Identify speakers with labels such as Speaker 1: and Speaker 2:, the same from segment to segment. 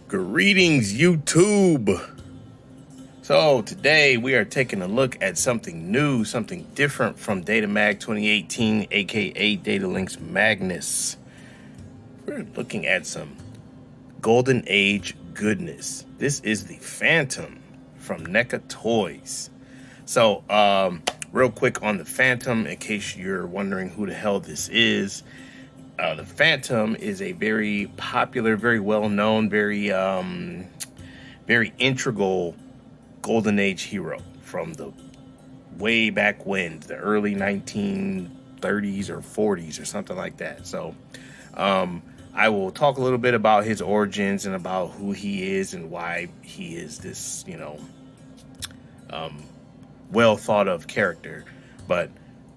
Speaker 1: Greetings, YouTube. So today we are taking a look at something new, something different from DataMag 2018, aka Datalinks Magnus. We're looking at some Golden Age goodness. This is the Phantom from NECA Toys. So, real quick on the Phantom, in case you're wondering who the hell this is. The Phantom is a very popular, very well-known, very integral Golden Age hero from the way back when, the early 1930s or 40s or something like that. So I will talk a little bit about his origins and about who he is and why he is this, well thought of character. But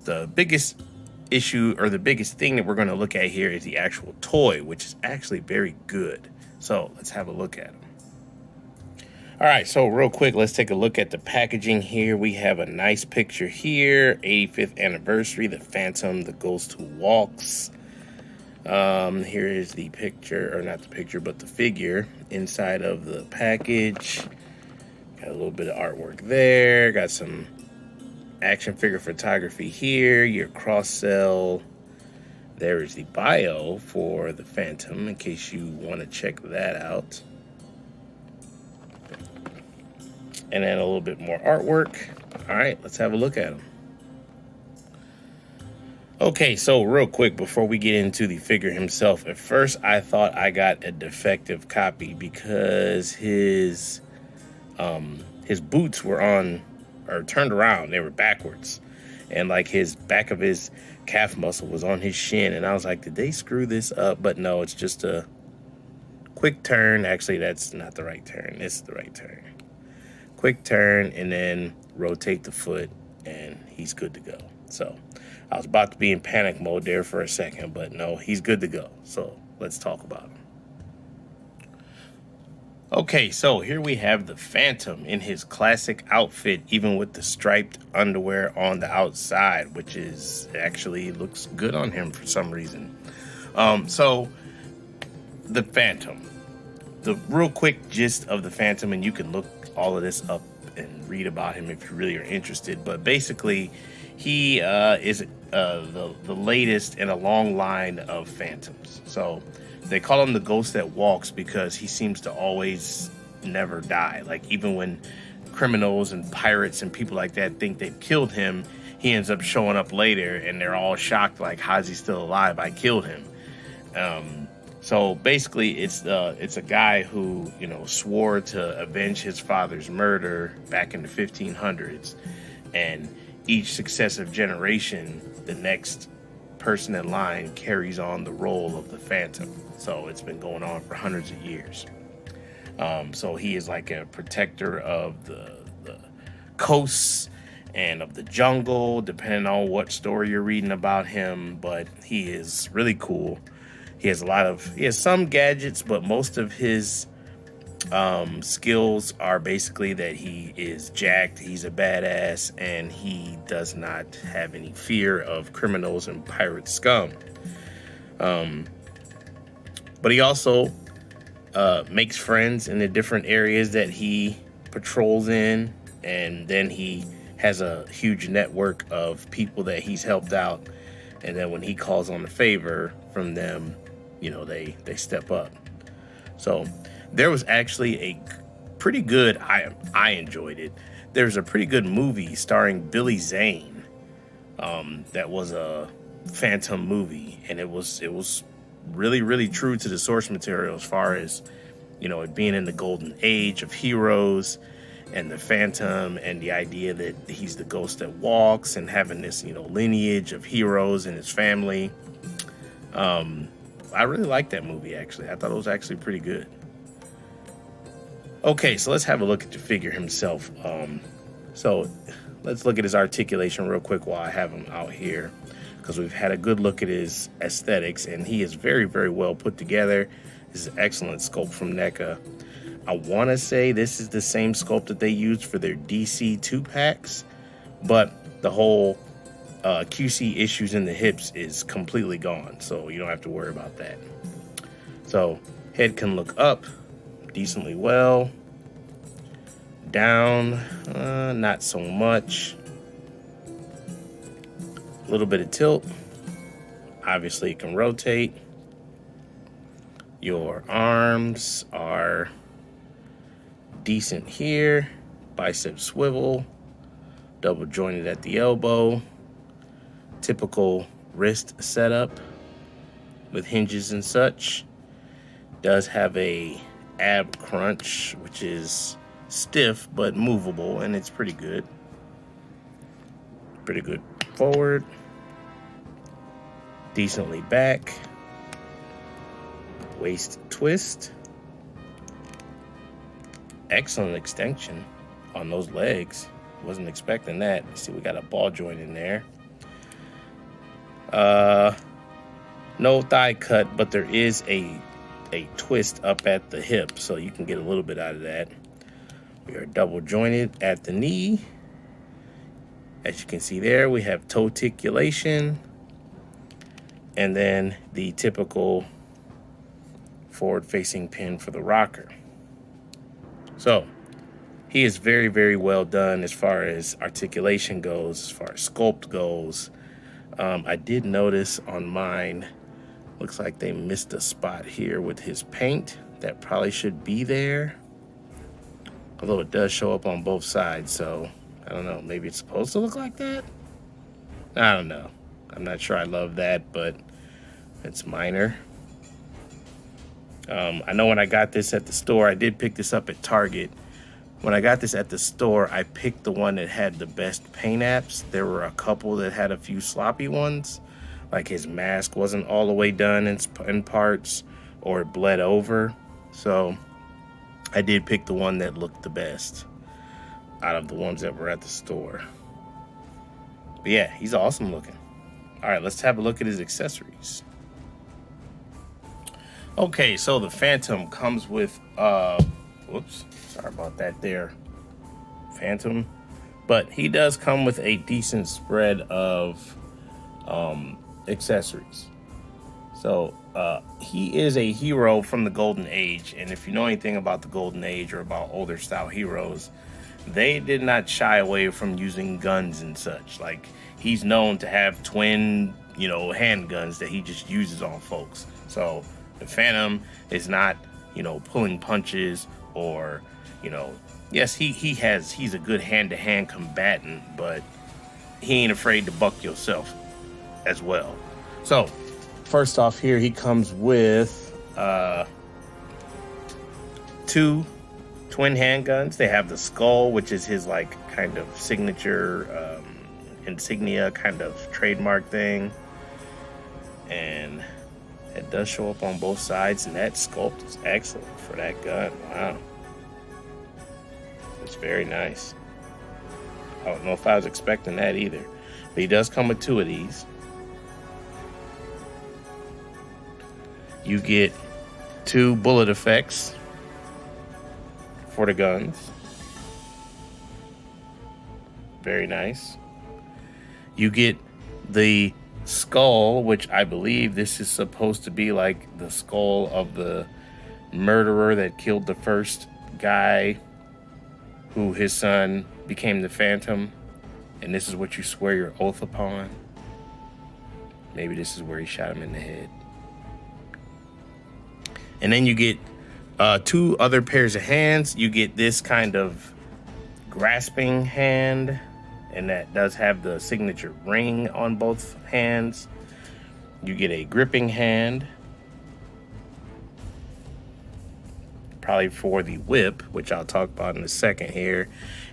Speaker 1: the biggest issue, or the biggest thing that we're going to look at here, is the actual toy, which is actually very good. So let's have a look at him. All right, so real quick, let's take a look at the packaging here. We have a nice picture here, 85th anniversary, the Phantom, the Ghost Who Walks. Here is the picture, or not the picture, but the figure inside of the package. Got a little bit of artwork there. Got some action figure photography here, your cross sell. There is the bio for the Phantom in case you want to check that out. And then a little bit more artwork. All right, let's have a look at him. Okay, so real quick before we get into the figure himself, at first I thought I got a defective copy because his boots were on, or turned around, they were backwards, and like his back of his calf muscle was on his shin, and I was like, did they screw this up? But no, it's just a quick turn. Actually, that's not the right turn. This is the right turn. Quick turn and then rotate the foot and he's good to go. So I was about to be in panic mode there for a second, but no, he's good to go. So let's talk about him. Okay, so here we have the Phantom in his classic outfit, even with the striped underwear on the outside, which is actually looks good on him for some reason. So the Phantom, the real quick gist of the Phantom, and you can look all of this up and read about him if you really are interested, but basically he is the latest in a long line of Phantoms. So they call him the Ghost that Walks because he seems to always never die. Like even when criminals and pirates and people like that think they've killed him, he ends up showing up later and they're all shocked, like, how's he still alive? I killed him. So basically it's a guy who, swore to avenge his father's murder back in the 1500s, and each successive generation, the next person in line carries on the role of the Phantom. So it's been going on for hundreds of years. So he is like a protector of the coasts and of the jungle, depending on what story you're reading about him. But he is really cool. He has some gadgets, but most of his skills are basically that he is jacked, he's a badass, and he does not have any fear of criminals and pirate scum. But he also makes friends in the different areas that he patrols in, and then he has a huge network of people that he's helped out, and then when he calls on a favor from them, they step up. So there was actually a pretty good, I enjoyed it. There's a pretty good movie starring Billy Zane that was a Phantom movie, and it was really, really true to the source material as far as, it being in the golden age of heroes and the Phantom, and the idea that he's the ghost that walks, and having this, lineage of heroes in his family. I really liked that movie, actually. I thought it was actually pretty good. Okay, so let's have a look at the figure himself. So let's look at his articulation real quick while I have him out here, because we've had a good look at his aesthetics, and he is very, very well put together. This is an excellent sculpt from NECA. I want to say this is the same sculpt that they used for their DC 2-packs, but the whole QC issues in the hips is completely gone, so you don't have to worry about that. So head can look up, decently well. Down, not so much. A little bit of tilt. Obviously, it can rotate. Your arms are decent here. Bicep swivel. Double jointed at the elbow. Typical wrist setup with hinges and such. Does have a ab crunch, which is stiff but movable, and it's pretty good. Pretty good forward. Decently back. Waist twist. Excellent extension on those legs. Wasn't expecting that. See, we got a ball joint in there. No thigh cut, but there is a twist up at the hip, so you can get a little bit out of that. We are double jointed at the knee. As you can see there, we have toe articulation, and then the typical forward-facing pin for the rocker. So he is very, very well done as far as articulation goes, as far as sculpt goes. I did notice on mine, looks like they missed a spot here with his paint. That probably should be there. Although it does show up on both sides, so I don't know. Maybe it's supposed to look like that? I don't know. I'm not sure I love that, but it's minor. I know when I got this at the store, I did pick this up at Target. When I got this at the store, I picked the one that had the best paint apps. There were a couple that had a few sloppy ones. Like his mask wasn't all the way done in parts, or it bled over. So I did pick the one that looked the best out of the ones that were at the store. But yeah, he's awesome looking. All right, let's have a look at his accessories. Okay, so the Phantom comes with, whoops, sorry about that there, Phantom. But he does come with a decent spread of accessories. So he is a hero from the Golden Age, and if you know anything about the Golden Age or about older style heroes, they did not shy away from using guns and such. Like, he's known to have twin, handguns that he just uses on folks. So the Phantom is not, pulling punches or, yes, he's a good hand-to-hand combatant, but he ain't afraid to buck yourself as well. So first off here, he comes with 2 twin handguns. They have the skull, which is his kind of signature insignia kind of trademark thing, and it does show up on both sides, and that sculpt is excellent for that gun. Wow, it's very nice. I don't know if I was expecting that either, but he does come with 2 of these. You get 2 bullet effects for the guns. Very nice. You get the skull, which I believe this is supposed to be like the skull of the murderer that killed the first guy who his son became the Phantom, and this is what you swear your oath upon. Maybe this is where he shot him in the head. And then you get 2 other pairs of hands. You get this kind of grasping hand, and that does have the signature ring on both hands. You get a gripping hand, probably for the whip, which I'll talk about in a second here.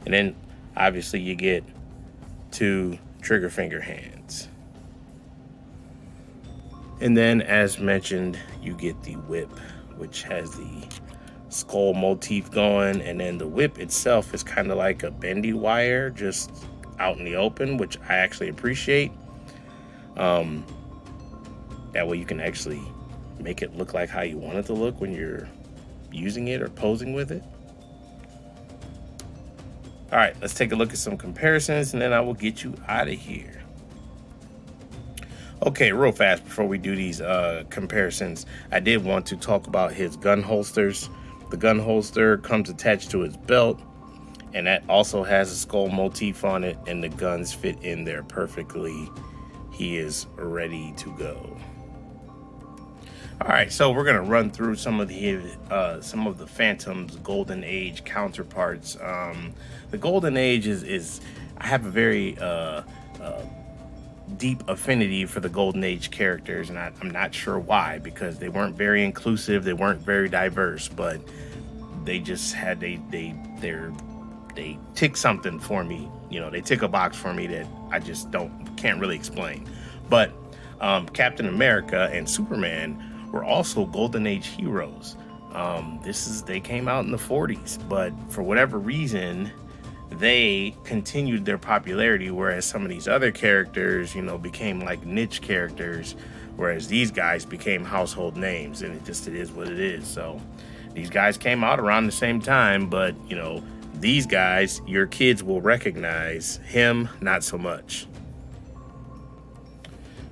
Speaker 1: And then obviously you get 2 trigger finger hands. And then, as mentioned, you get the whip, which has the skull motif going, and then the whip itself is kind of like a bendy wire just out in the open, which I actually appreciate. That way you can actually make it look like how you want it to look when you're using it or posing with it. All right, let's take a look at some comparisons, and then I will get you out of here. Okay, real fast before we do these comparisons, I did want to talk about his gun holsters. The gun holster comes attached to his belt, and that also has a skull motif on it, and the guns fit in there perfectly. He is ready to go. All right, so we're gonna run through some of the Phantom's Golden Age counterparts. The Golden Age is I have a very deep affinity for the Golden Age characters, and I'm not sure why, because they weren't very inclusive, they weren't very diverse, but they just had they tick something for me. You know, they tick a box for me that I just can't really explain. But Captain America and Superman were also Golden Age heroes. They came out in the 40s, but for whatever reason, they continued their popularity, whereas some of these other characters, you know, became like niche characters, whereas these guys became household names, and it is what it is. So these guys came out around the same time, but you know, these guys, your kids will recognize him, not so much.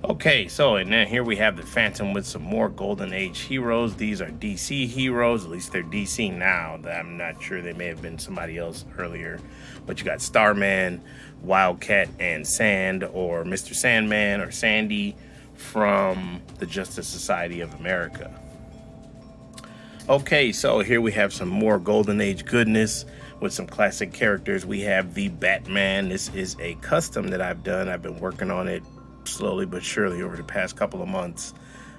Speaker 1: Okay, so and then here we have the Phantom with some more Golden Age heroes. These are DC heroes, at least they're DC now. I'm not sure, they may have been somebody else earlier. But you got Starman, Wildcat, and Sand, or Mr. Sandman, or Sandy from the Justice Society of America. Okay, so here we have some more Golden Age goodness with some classic characters. We have the Batman. This is a custom that I've done. I've been working on it slowly but surely over the past couple of months,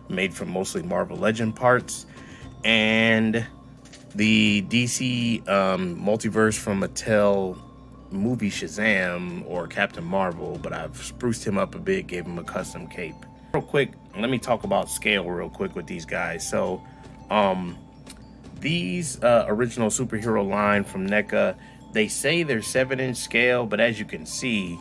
Speaker 1: made from mostly Marvel Legend parts and the DC multiverse from Mattel movie Shazam, or Captain Marvel, but I've spruced him up a bit, gave him a custom cape. Real quick, let me talk about scale real quick with these guys. So these original superhero line from NECA, they say they're 7-inch scale, but as you can see,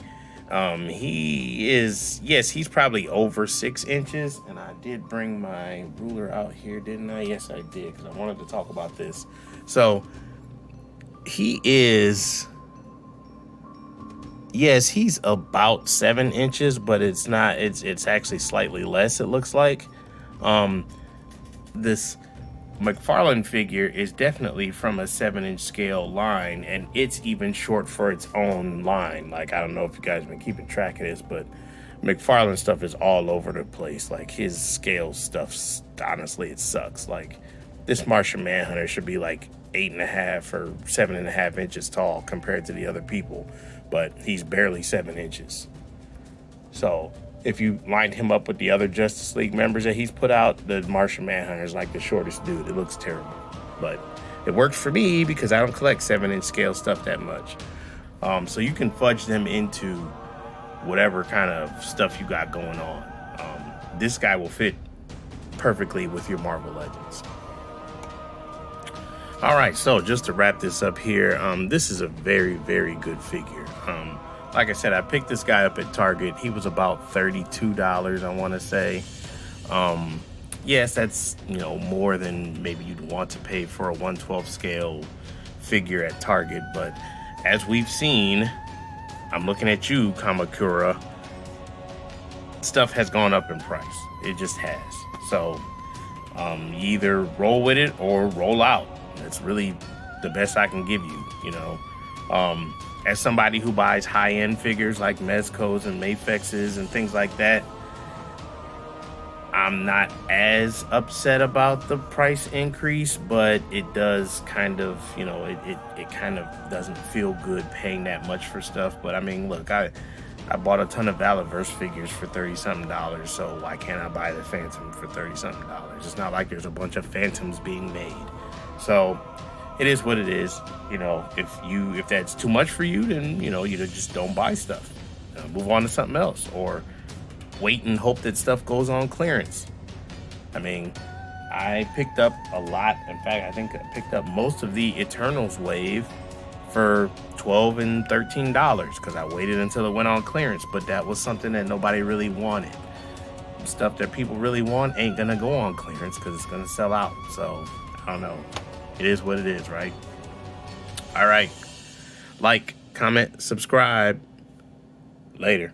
Speaker 1: he's probably over 6 inches. And I did bring my ruler out here, didn't I? Yes, I did, because I wanted to talk about this. So he's about 7 inches, but it's not, it's actually slightly less, it looks like. This McFarlane figure is definitely from a 7-inch scale line, and it's even short for its own line. Like, I don't know if you guys have been keeping track of this, but McFarlane stuff is all over the place. Like, his scale stuff, honestly, it sucks. Like, this Martian Manhunter should be like 8.5 or 7.5 inches tall compared to the other people, but he's barely 7 inches. So if you lined him up with the other Justice League members that he's put out, the Martian Manhunter is like the shortest dude. It looks terrible, but it works for me because I don't collect 7-inch scale stuff that much. So you can fudge them into whatever kind of stuff you got going on. This guy will fit perfectly with your Marvel Legends. All right, so just to wrap this up here, this is a very, very good figure. Like I said, I picked this guy up at Target. He was about $32, I want to say. Yes, that's, you know, more than maybe you'd want to pay for a 1/12 scale figure at Target. But as we've seen, I'm looking at you, Kamakura, stuff has gone up in price. It just has. So you either roll with it or roll out. That's really the best I can give you, you know. As somebody who buys high-end figures like Mezcos and Mafexes and things like that, I'm not as upset about the price increase, but it does kind of, you know, it kind of doesn't feel good paying that much for stuff. But I mean, look, I bought a ton of Valorverse figures for $30-something, so why can't I buy the Phantom for $30-something? It's not like there's a bunch of Phantoms being made. So it is what it is. You know, if that's too much for you, then, you know, you just don't buy stuff. Move on to something else, or wait and hope that stuff goes on clearance. I mean, I picked up a lot. In fact, I think I picked up most of the Eternals wave for $12 and $13 because I waited until it went on clearance, but that was something that nobody really wanted. Stuff that people really want ain't gonna go on clearance because it's gonna sell out. So I don't know. It is what it is, right? All right. Like, comment, subscribe. Later.